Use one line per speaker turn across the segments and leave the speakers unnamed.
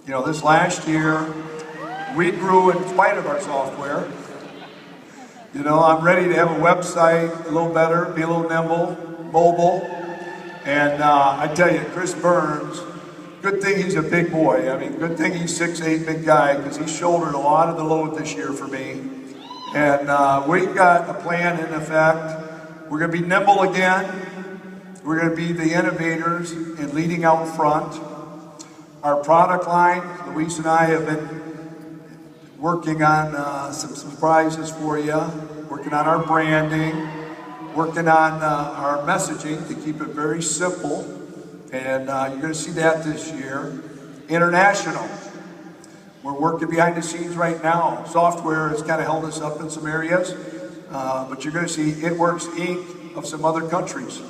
You know, this last year, we grew in spite of our software. You know, I'm ready to have a website a little better, be a little nimble, mobile. And I tell you, Chris Burns, good thing he's a big boy. I mean, good thing he's 6'8", big guy, because he shouldered a lot of the load this year for me. And we've got a plan in effect. We're going to be nimble again. We're going to be the innovators and leading out front. Our product line, Luis and I have been working on some surprises for you, working on our branding, working on our messaging to keep it very simple. And you're going to see that this year. International. We're working behind the scenes right now. Software has kind of held us up in some areas, but you're going to see NOTHA Inc. of some other countries.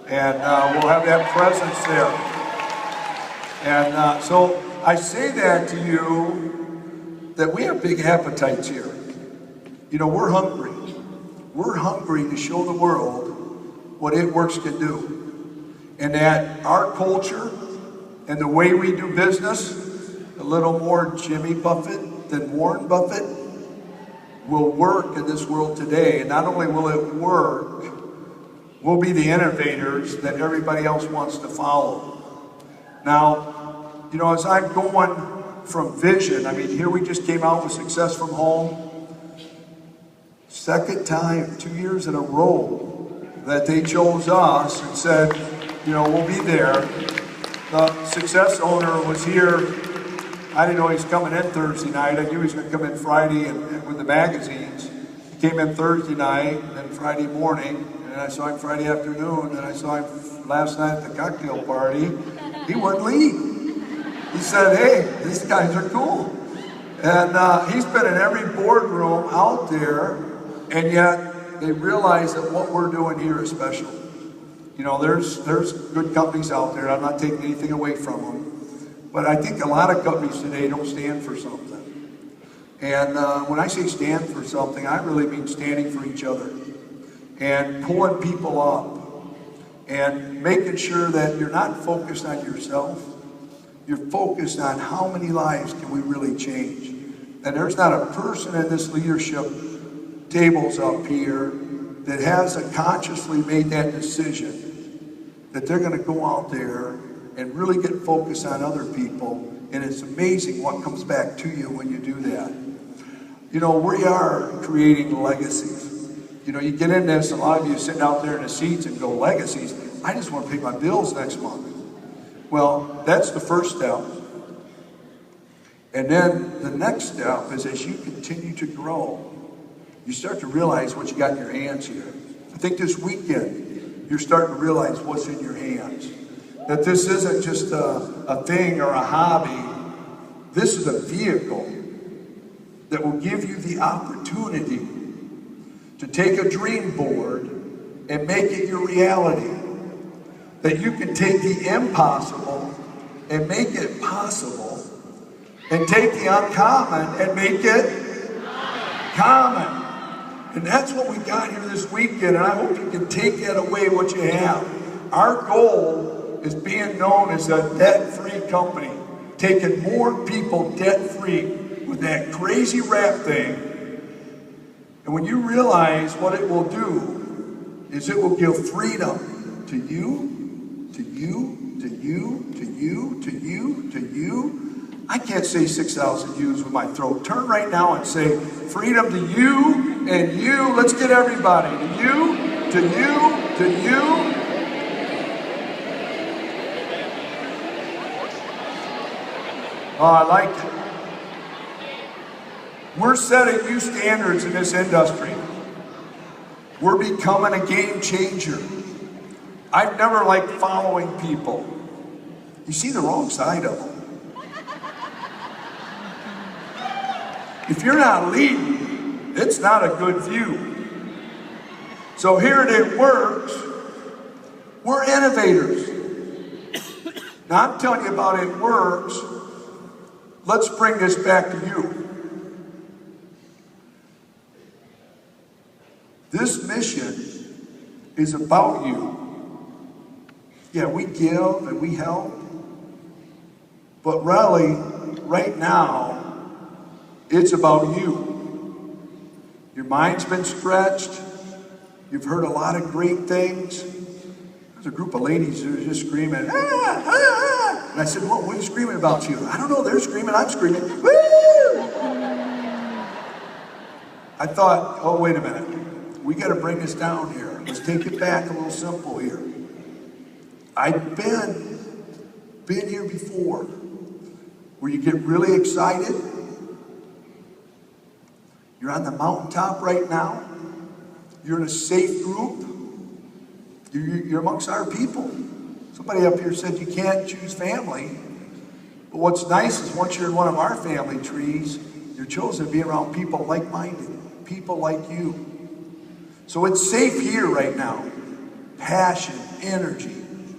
And we'll have that presence there. And so I say that to you, that we have big appetites here. You know, we're hungry. We're hungry to show the world what NOTHA can do. And that our culture and the way we do business, a little more Jimmy Buffett than Warren Buffett, will work in this world today. And not only will it work, we'll be the innovators that everybody else wants to follow. Now, you know, as I'm going from vision, I mean, here we just came out with Success from Home. Second time, 2 years in a row, that they chose us and said, you know, we'll be there. The Success owner was here. I didn't know he was coming in Thursday night. I knew he was going to come in Friday and with the magazines. He came in Thursday night and then Friday morning, and I saw him Friday afternoon, and I saw him last night at the cocktail party. He wouldn't leave. He said, hey, these guys are cool. And he's been in every boardroom out there, and yet they realize that what we're doing here is special. You know, there's good companies out there. I'm not taking anything away from them. But I think a lot of companies today don't stand for something. And when I say stand for something, I really mean standing for each other and pulling people up and making sure that you're not focused on yourself. You're focused on how many lives can we really change. And there's not a person in this leadership tables up here that hasn't consciously made that decision that they're going to go out there and really get focused on other people. And it's amazing what comes back to you when you do that. You know, we are creating legacies. You know, you get in this, a lot of you sitting out there in the seats and go, legacies? I just want to pay my bills next month. Well, that's the first step. And then the next step is, as you continue to grow, you start to realize what you got in your hands here. I think this weekend, you're starting to realize what's in your hands. That this isn't just a thing or a hobby. This is a vehicle that will give you the opportunity to take a dream board and make it your reality. That you can take the impossible and make it possible, and take the uncommon and make it common. And that's what we got here this weekend, and I hope you can take that away, what you have. Our goal is being known as a debt-free company, taking more people debt-free with that crazy rap thing. And when you realize what it will do, is it will give freedom to you, to you, to you, to you, to you, to you. I can't say 6,000 U's with my throat. Turn right now and say, freedom to you and you. Let's get everybody. To you, to you, to you. Oh, I like it. We're setting new standards in this industry. We're becoming a game changer. I've never liked following people. You see the wrong side of them. If you're not leading, it's not a good view. So here at NOTHA, we're innovators. Now I'm telling you about NOTHA. Let's bring this back to you. This mission is about you. Yeah, we give and we help, but really, right now, it's about you. Your mind's been stretched. You've heard a lot of great things. There's a group of ladies who are just screaming, ah, ah, ah. And I said, what are you screaming about to you? I don't know, they're screaming, I'm screaming. Woo! I thought, oh, wait a minute. We got to bring this down here. Let's take it back a little simple here. I've been here before, where you get really excited. You're on the mountaintop right now. You're in a safe group. You're amongst our people. Somebody up here said you can't choose family. But what's nice is once you're in one of our family trees, you're chosen to be around people like-minded, people like you. So it's safe here right now. Passion, energy.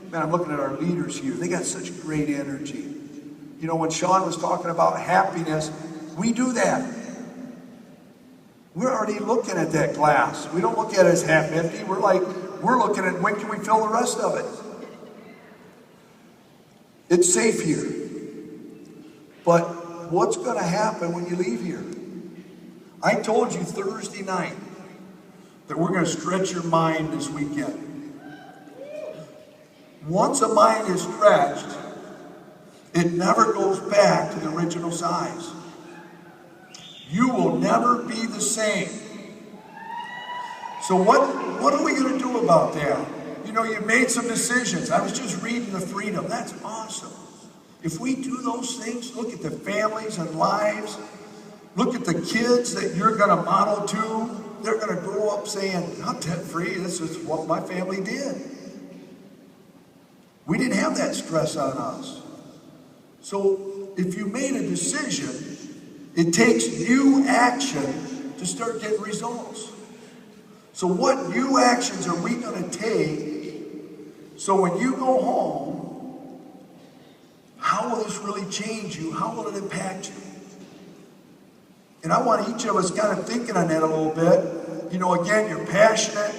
Man, I'm looking at our leaders here. They got such great energy. You know, when Sean was talking about happiness, we do that. We're already looking at that glass. We don't look at it as half empty. We're looking at when can we fill the rest of it. It's safe here. But what's going to happen when you leave here? I told you Thursday night that we're going to stretch your mind this weekend. Once a mind is stretched, it never goes back to the original size. You will never be the same. So what are we going to do about that? You know, you made some decisions. I was just reading The Freedom. That's awesome. If we do those things, look at the families and lives. Look at the kids that you're going to model to. They're going to grow up saying, I'm debt-free. This is what my family did. We didn't have that stress on us. So if you made a decision, it takes new action to start getting results. So what new actions are we going to take so when you go home, how will this really change you? How will it impact you? And I want each of us kind of thinking on that a little bit. You know, again, you're passionate,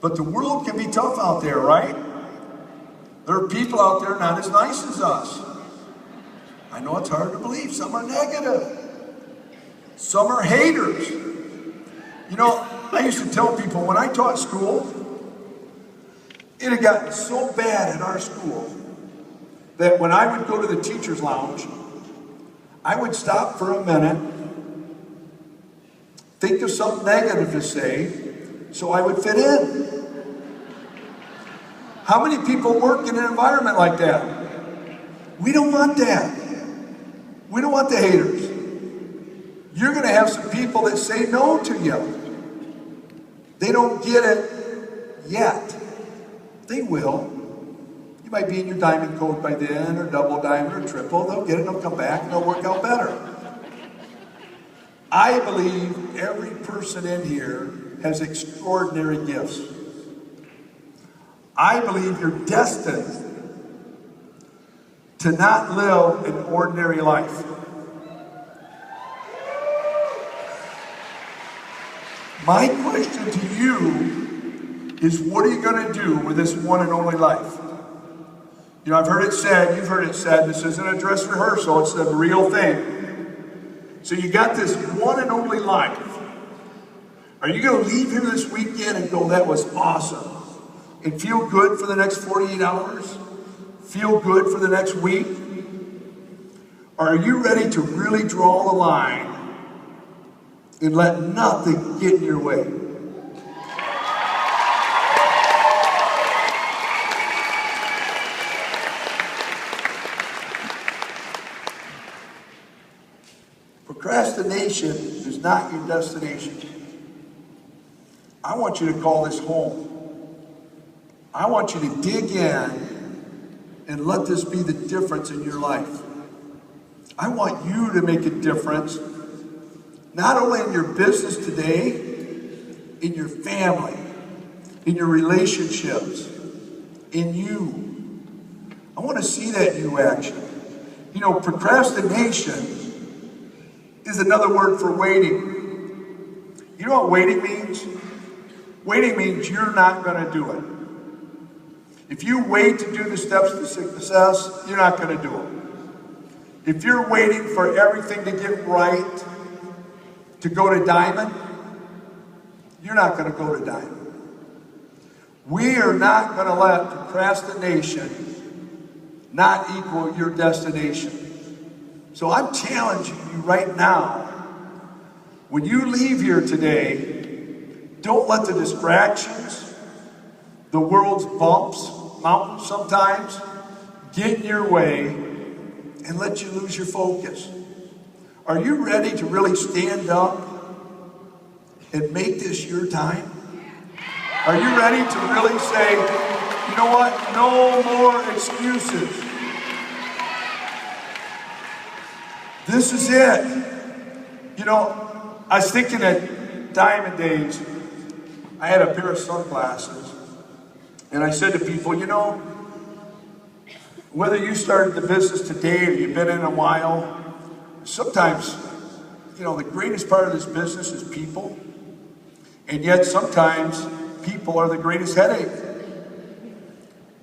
but the world can be tough out there, right? There are people out there not as nice as us. I know it's hard to believe. Some are negative. Some are haters. You know, I used to tell people when I taught school, it had gotten so bad in our school that when I would go to the teacher's lounge, I would stop for a minute, think of something negative to say, so I would fit in. How many people work in an environment like that? We don't want that. We don't want the haters. You're going to have some people that say no to you. They don't get it yet. They will. You might be in your diamond coat by then, or double diamond, or triple. They'll get it, they'll come back, and they'll work out better. I believe every person in here has extraordinary gifts. I believe you're destined to not live an ordinary life. My question to you is, what are you going to do with this one and only life? You know, I've heard it said, you've heard it said, this isn't a dress rehearsal, it's the real thing. So you got this one and only life. Are you going to leave here this weekend and go, that was awesome? And feel good for the next 48 hours? Feel good for the next week? Or are you ready to really draw the line and let nothing get in your way? Procrastination is not your destination. I want you to call this home. I want you to dig in and let this be the difference in your life. I want you to make a difference, not only in your business today, in your family, in your relationships, in you. I want to see that new action. You know, procrastination is another word for waiting. You know what waiting means? Waiting means you're not going to do it. If you wait to do the steps to success, you're not going to do them. If you're waiting for everything to get right to go to diamond, you're not going to go to diamond. We are not going to let procrastination not equal your destination. So I'm challenging you right now, when you leave here today, don't let the distractions, the world's bumps, mountains sometimes, get in your way and let you lose your focus. Are you ready to really stand up and make this your time? Are you ready to really say, you know what, no more excuses. This is it. You know, I was thinking at Diamond Days, I had a pair of sunglasses, and I said to people, you know, whether you started the business today or you've been in a while, sometimes, you know, the greatest part of this business is people, and yet sometimes people are the greatest headache.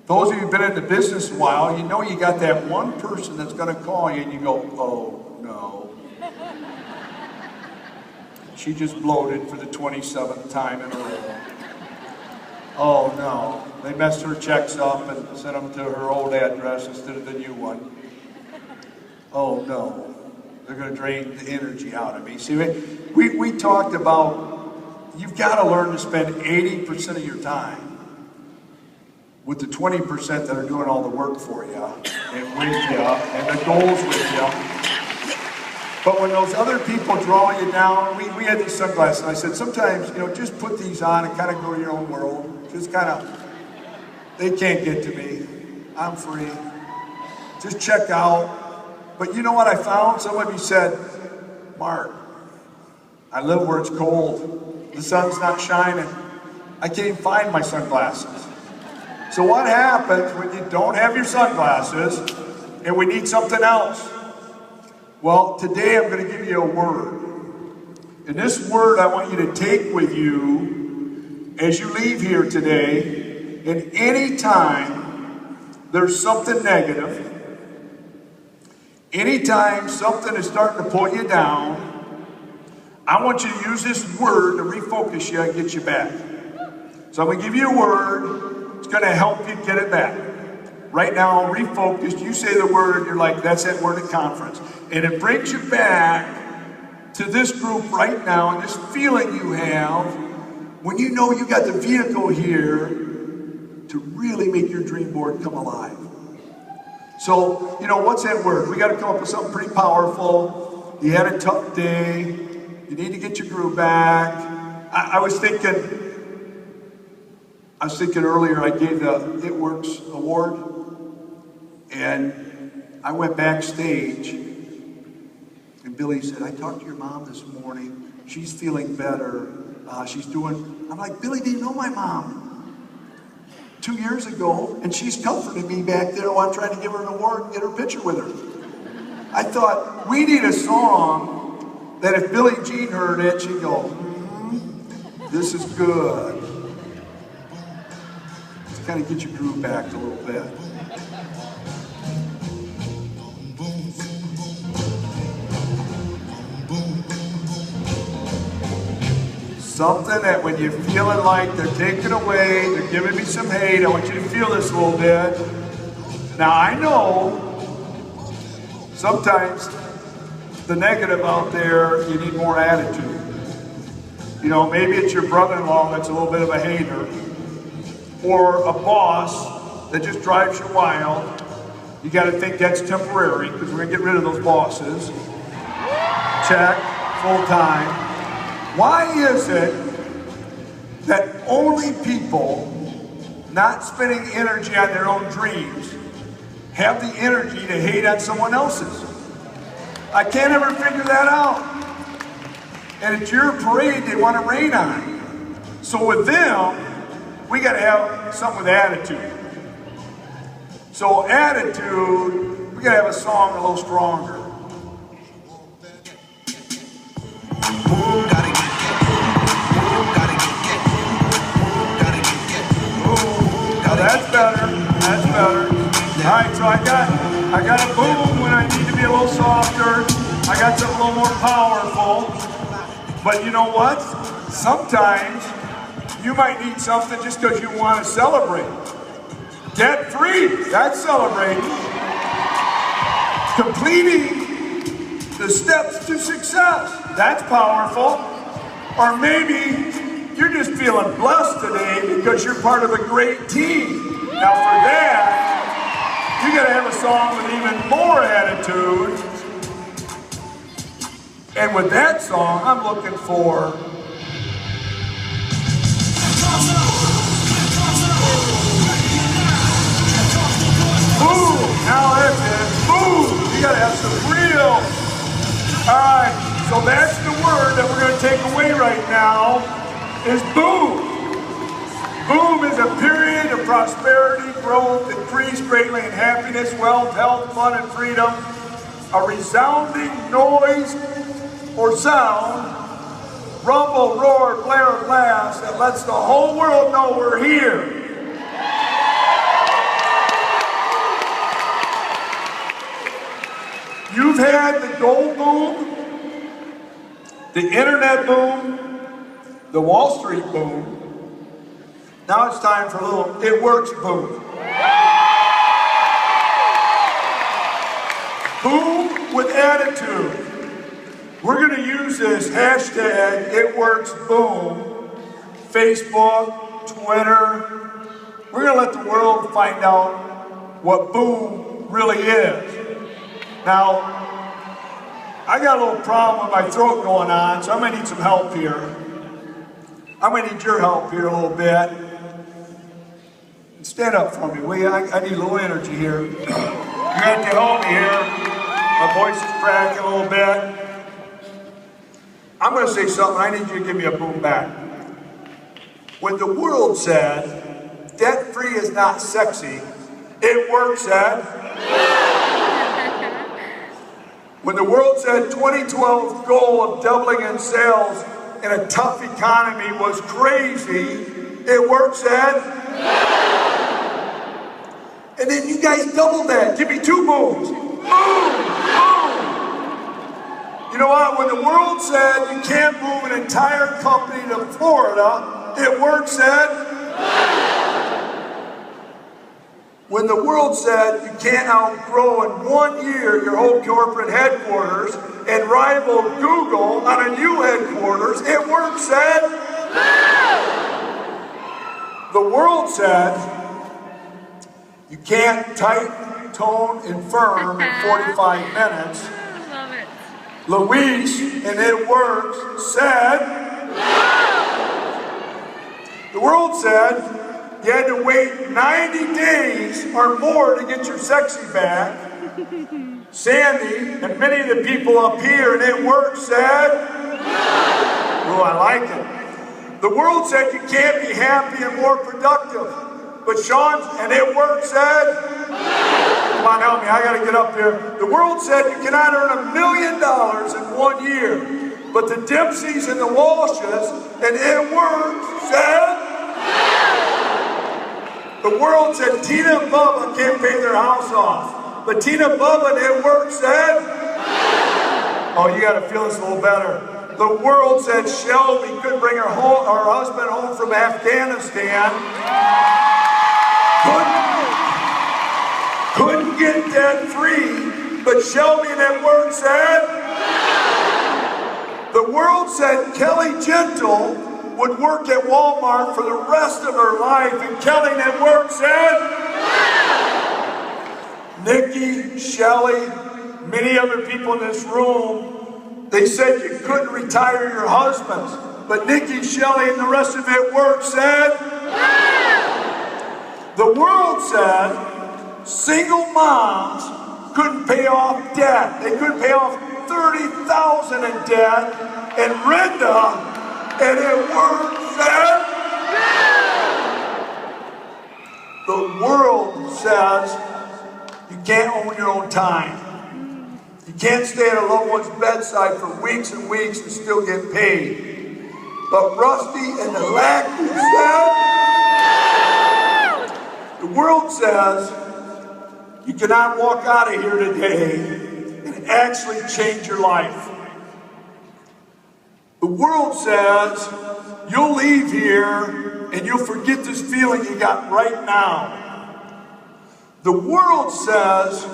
Those of you who've been in the business a while, you know you got that one person that's going to call you and you go, oh no. She just bloated for the 27th time in a row. Oh no, they messed her checks up and sent them to her old address instead of the new one. Oh no, they're going to drain the energy out of me. See, we talked about, you've got to learn to spend 80% of your time with the 20% that are doing all the work for you and with you and the goals with you. But when those other people draw you down, we had these sunglasses, and I said, sometimes, you know, just put these on and kind of go to your own world. Just kind of, they can't get to me. I'm free. Just check out. But you know what I found? Some of you said, Mark, I live where it's cold. The sun's not shining. I can't even find my sunglasses. So what happens when you don't have your sunglasses and we need something else? Well, today I'm going to give you a word. And this word I want you to take with you as you leave here today. And any time there's something negative, anytime something is starting to pull you down, I want you to use this word to refocus you and get you back. So I'm going to give you a word. It's going to help you get it back. Right now, refocused. You say the word and you're like, that's that word at conference. And it brings you back to this group right now and this feeling you have when you know you got the vehicle here to really make your dream board come alive. So, you know, what's that word? We got to come up with something pretty powerful. You had a tough day. You need to get your groove back. I was thinking earlier, I gave the NOTHA award, and I went backstage, and Billy said, I talked to your mom this morning. She's feeling better. I'm like, Billy, do you know my mom? 2 years ago, and she's comforting me back there while I'm trying to give her an award and get her picture with her. I thought, we need a song that if Billie Jean heard it, she'd go, this is good. To kind of get your groove back a little bit. Something that when you're feeling like they're taking away, they're giving me some hate, I want you to feel this a little bit. Now I know sometimes the negative out there, you need more attitude. You know, maybe it's your brother-in-law that's a little bit of a hater, or a boss that just drives you wild. You got to think that's temporary, because we're going to get rid of those bosses. Check, full time. Why is it that only people not spending energy on their own dreams have the energy to hate on someone else's? I can't ever figure that out. And it's your parade they want to rain on. So with them, we got to have something with attitude. So attitude, we got to have a song a little stronger. That's better. That's better. All right, so I got a boom when I need to be a little softer. I got something a little more powerful. But you know what? Sometimes you might need something just because you want to celebrate. Debt free, that's celebrating. Completing the steps to success, that's powerful. Or maybe you're just feeling blessed today because you're part of a great team. Now for that, you gotta have a song with even more attitude. And with that song, I'm looking for boom! Now that's it. Boom! You gotta have some real. Alright, so that's the word that we're gonna take away right now is boom. Boom is a period of prosperity, growth, increase greatly in happiness, wealth, health, fun, and freedom. A resounding noise or sound, rumble, roar, blare, or blast that lets the whole world know we're here. You've had the gold boom, the internet boom, the Wall Street boom. Now it's time for a little it works boom. Boom with attitude. We're going to use this hashtag it works boom, Facebook, Twitter. We're going to let the world find out what boom really is. Now, I got a little problem with my throat going on, so I'm going to need some help here. I'm going to need your help here a little bit. Stand up for me, will you? I need a little energy here. You have to help me here. My voice is cracking a little bit. I'm going to say something. I need you to give me a boom back. When the world said, debt-free is not sexy, it works, said. When the world said 2012 goal of doubling in sales in a tough economy was crazy, it works, said. And then you guys doubled that. Give me two booms. Boom, boom. You know what? When the world said you can't move an entire company to Florida, it works, said. When the world said you can't outgrow in 1 year your whole corporate headquarters and rival Google on a new headquarters, it works, said. The world said you can't tight, tone, and firm in 45 minutes.
Love it.
Luis, and it works, said. The world said you had to wait 90 days or more to get your sexy back. Sandy and many of the people up here, and it works, said. Oh, I like it. The world said you can't be happy and more productive. But Sean, and it works, said. Come on, help me, I gotta get up here. The world said you cannot earn $1 million in 1 year. But the Dempseys and the Walshes, and it works, said. The world said Tina and Bubba can't pay their house off. But Tina, Bubba, and it works, said. Oh, you gotta feel this a little better. The world said Shelby couldn't bring her husband home from Afghanistan. Couldn't get debt free, but Shelby and it work said. The world said Kelly Gentle would work at Walmart for the rest of her life, and Kelly and it work said. Nikki, Shelly, many other people in this room, they said you couldn't retire your husbands, but Nikki, Shelly, and the rest of it work said. The world said single moms couldn't pay off debt. They couldn't pay off $30,000 in debt. And Brenda, and it worked, said. The world says you can't own your own time. You can't stay at a loved one's bedside for weeks and weeks and still get paid. But Rusty and the Lackey said. The world says you cannot walk out of here today and actually change your life. The world says you'll leave here and you'll forget this feeling you got right now. The world says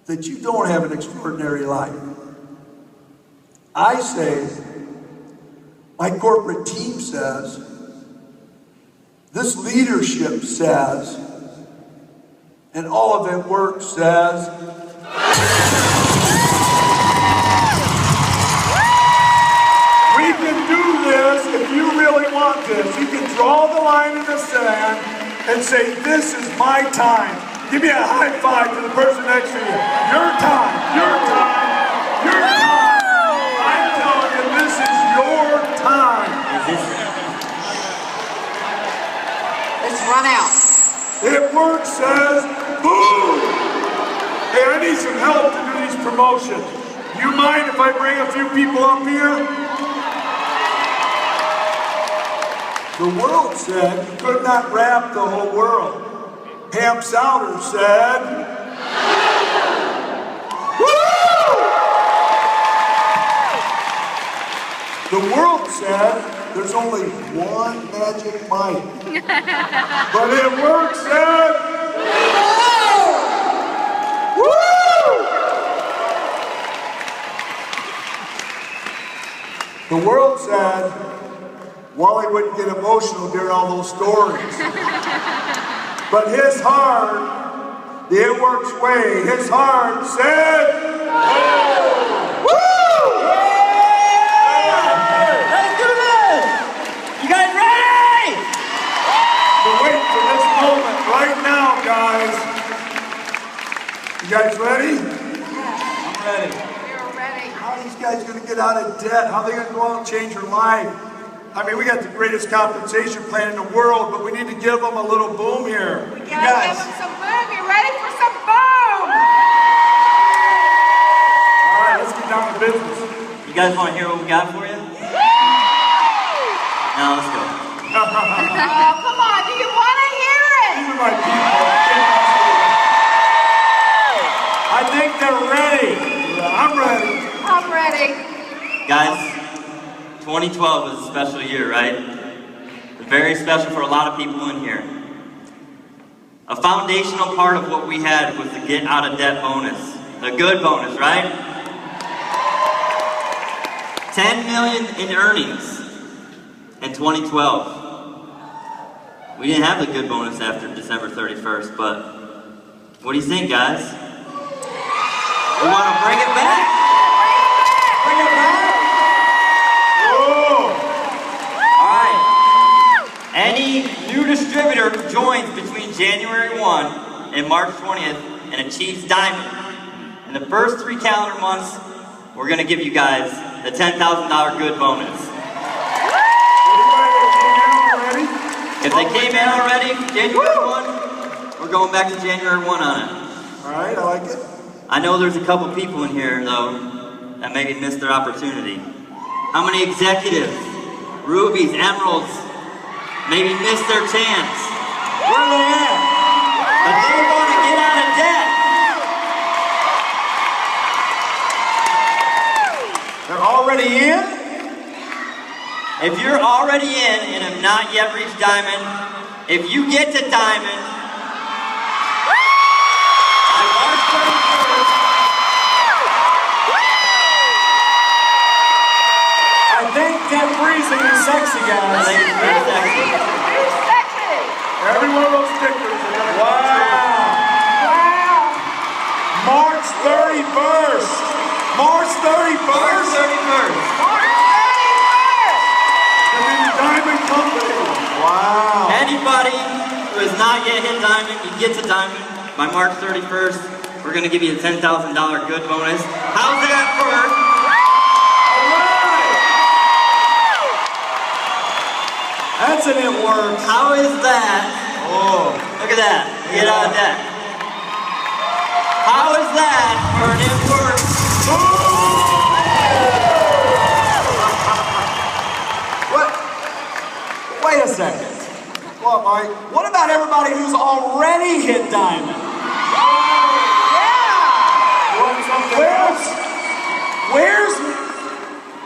that you don't have an extraordinary life. I say, my corporate team says, this leadership says, and all of it works says, we can do this if you really want this. You can draw the line in the sand and say, this is my time. Give me a high five to the person next to you. Your time, your time, your time. I'm telling you, this is your time.
Let's run out.
It works says, boom! Hey, I need some help to do these promotions. You mind if I bring a few people up here? The world said you could not rap the whole world. Ham Souter said, woo! The world said there's only one magic mic. But it works said, woo! The world said Wally wouldn't get emotional during all those stories. But his heart, the It Works way, his heart said, oh. Woo!
Yeah! Let's do this! You guys ready?
We're waiting for this moment right now, guys. You guys ready?
I'm ready.
We're ready.
How are these guys going to get out of debt? How are they going to go out and change their life? I mean, we got the greatest compensation plan in the world, but we need to give them a little boom here.
We gotta give them some boom. You ready for some boom?
All right, let's get down to business.
You guys want to hear what we got for you? Now let's go.
Oh, come on. Do you want to hear it?
These are my people. I think they're ready. I'm ready.
I'm ready.
Guys, 2012 was a special year, right? Very special for a lot of people in here. A foundational part of what we had was the get out of debt bonus. The good bonus, right? 10 million in earnings in 2012. We didn't have the good bonus after December 31st, but what do you think, guys? We want to bring it back? Bring it back? Any new distributor who joins between January 1 and March 20th and achieves Diamond, in the first 3 calendar months, we're going to give you guys the $10,000 good bonus. If they came in already, January 1, we're going back to January 1 on it.
All right, I like it.
I know there's a couple people in here, though, that maybe missed their opportunity. How many executives, rubies, emeralds, maybe missed their chance? Where are they at? But they want to get out of debt.
They're already in?
If you're already in and have not yet reached Diamond, if you get to Diamond, by March 31st,
I think Debt Freezing is sexy, guys.
very sexy.
Who's sexy?
Every one of those stickers are going to
Wow.
March 31st. March 31st.
March 31st.
March 31st.
Gonna be the Diamond Company. Wow.
Anybody who has not yet hit Diamond, you get to Diamond by March 31st. We're going to give you a $10,000 good bonus. How's that first?
That's an It Works.
How is that?
Oh.
Look at that. Get out of debt. How is that for an It Works?
What? Wait a second. What, Mike?
What about everybody who's already hit Diamond?
Yeah.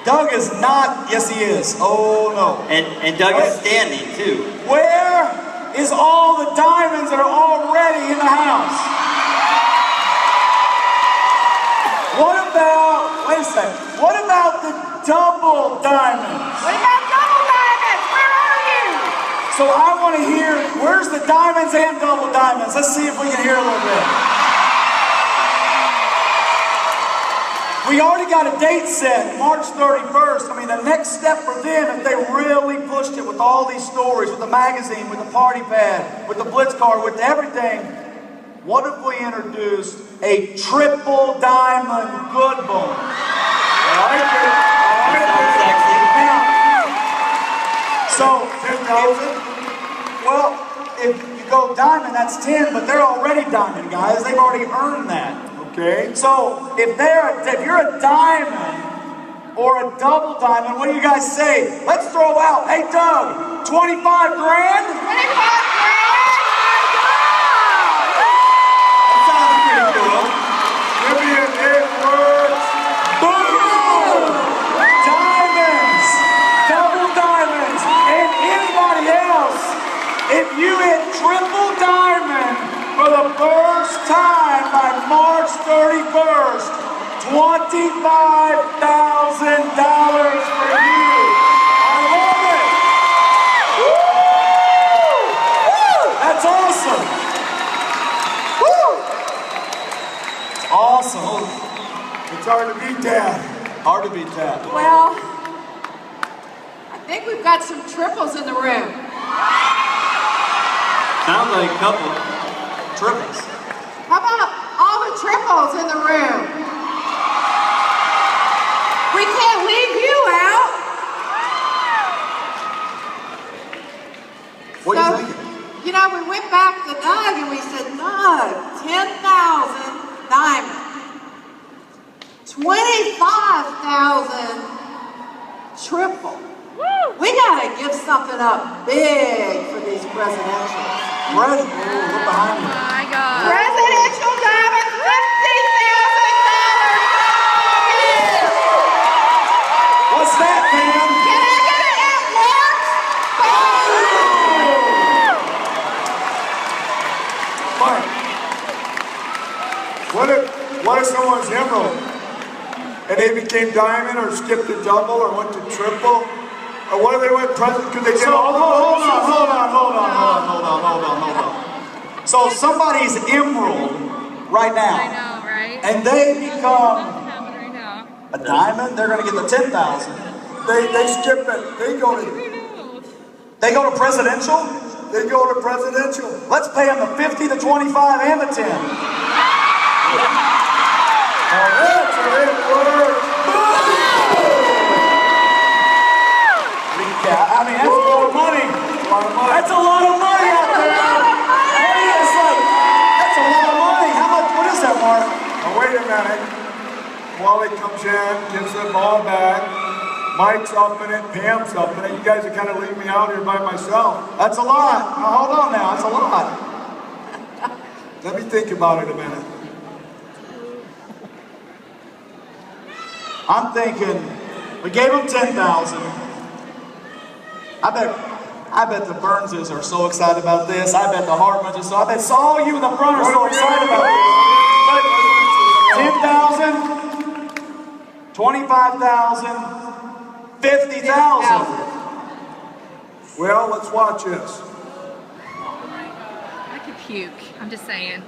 Doug is not, yes he is. Oh no.
And Doug is standing too.
Where is all the diamonds that are already in the house? What about, wait a second, what about the double diamonds?
What about double diamonds? Where are you?
So I want to hear, where's the diamonds and double diamonds? Let's see if we can hear a little bit. We already got a date set, March 31st. I mean, the next step for them, if they really pushed it with all these stories, with the magazine, with the party pad, with the blitz card, with everything, what if we introduced a triple diamond good bone?
I like it. I like it.
So, 10,000? Well, if you go diamond, that's 10, but they're already diamond, guys. They've already earned that.
Okay.
So, if you're a diamond or a double diamond, what do you guys say? Let's throw out, hey Doug, 25 grand?
25 grand?
That sounds pretty cool.
Keonamyitworks.
Boom! Diamonds! Double diamonds! And anybody else, if you hit triple diamond for the first time by March 31st, $25,000 for you. I love it! Woo! That's awesome! Woo! It's awesome.
It's hard to beat that.
Hard to beat that.
Well, I think we've got some triples in the room.
Sounds like a couple.
Triples.
How about all the triples in the room? We can't leave you out.
What do you think?
You know, we went back to Doug and we said, Doug, 10,000 diamonds. 25,000 triple. We gotta give something up big for these presidentials.
Look behind me.
My God.
Presidential diamonds, $50,000.
What's that, man?
Can I get it at work?
Mark, what if someone's emerald and they became diamond or skipped a double or went to triple? Or what if they went president? Could they get all the
hold
bonuses?
on. So somebody's emerald right now,
I know, right?
and they become
What's happening right now?
a diamond. They're going to get the 10,000.
They skip it. They go
They go to presidential.
to presidential.
Let's pay them the 50, the 25, and the 10.
Now that's a big word.
I mean, that's a lot of money. That's a lot of money out there. It's like, that's a lot of money. How much? What is that, Mark?
Now wait a minute. Wally comes in, gives the ball back. Mike's up in it, Pam's up in it. You guys are kind of leaving me out here by myself.
That's a lot. Now, hold on now. That's a lot.
Let me think about it a minute.
I'm thinking, we gave them 10,000. I bet the Burnses are so excited about this. I bet the Hartmans are so. I bet all you in the front are so excited about this. 10,000, 25,000, 50,000.
Well, let's watch this.
I could puke. I'm just saying.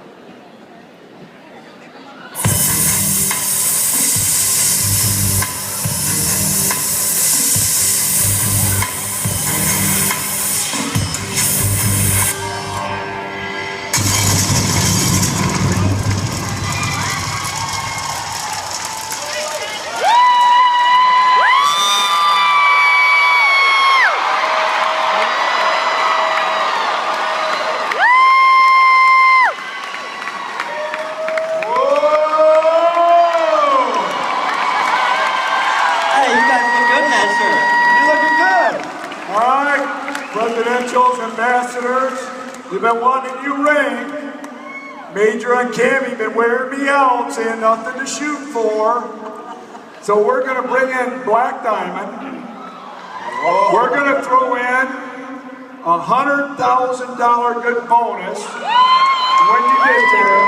Presidentials, ambassadors, you've been wanting a new ring. Major and Cammy been wearing me out, saying nothing to shoot for. So So we're going to bring in Black Diamond. We're going to throw in a $100,000 good bonus when you get there.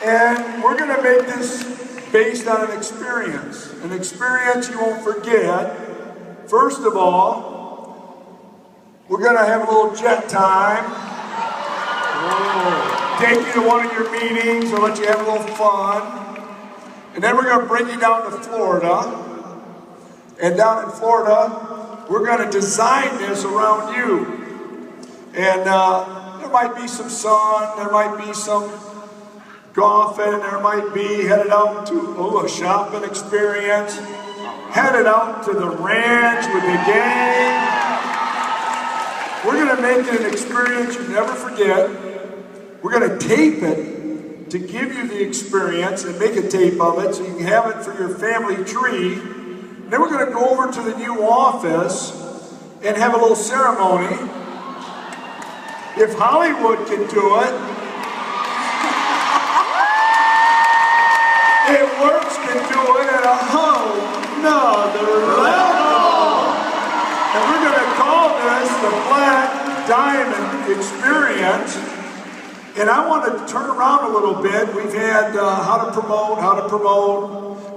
And we're going to make this based on an experience you won't forget. First of all, we're going to have a little jet time. Take you to one of your meetings or let you have a little fun. And then we're going to bring you down to Florida. And down in Florida, we're going to design this around you. And there might be some sun, there might be some golfing, there might be headed out to a shopping experience, headed out to the ranch with the gang. We're going to make it an experience you never forget. We're going to tape it to give you the experience and make a tape of it so you can have it for your family tree. And then we're going to go over to the new office and have a little ceremony. If Hollywood can do it, NOTHA can do it at a whole nother level. And we're going to call this the Black Diamond Experience. And I want to turn around a little bit. We've had how to promote.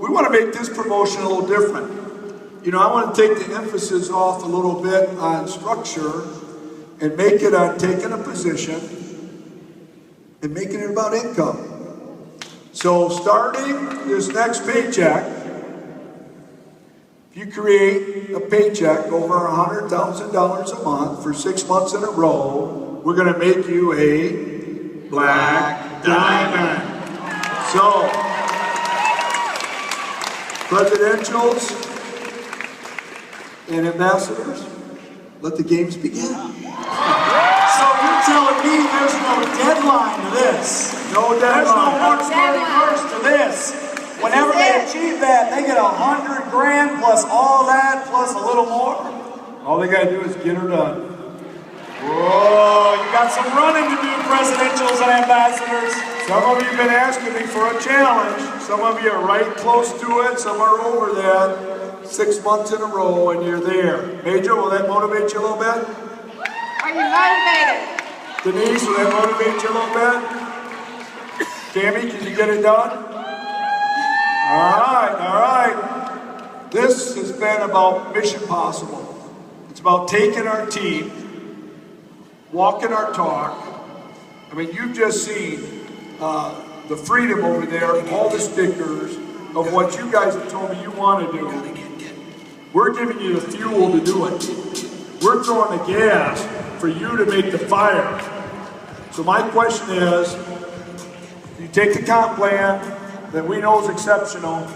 We want to make this promotion a little different. You know, I want to take the emphasis off a little bit on structure and make it on taking a position and making it about income. So starting this next paycheck, if you create a paycheck over $100,000 a month for 6 months in a row, we're going to make you a Black Diamond. So, presidentials and ambassadors, let the games begin.
So you're telling me there's no deadline to this?
No deadline.
There's no March 31st to this. Whenever they achieve that, they get $100 grand plus all that plus a little more.
All they got to do is get her done.
Whoa, you got some running to do, presidentials and ambassadors.
Some of you have been asking me for a challenge. Some of you are right close to it. Some are over that. 6 months in a row and you're there. Major, will that motivate you a little bit?
Are you motivated?
Denise, will that motivate you a little bit? Tammy, can you get it done? All right. This has been about Mission Possible. It's about taking our team, walking our talk. I mean, you've just seen the freedom over there, all the stickers of what you guys have told me you want to do. We're giving you the fuel to do it. We're throwing the gas for you to make the fire. So my question is, you take the comp plan that we know is exceptional,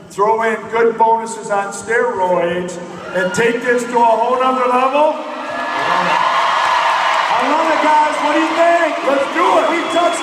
throw in good bonuses on steroids, and take this to a whole nother level?
I love it, guys. What do you think?
Let's do it.
We touched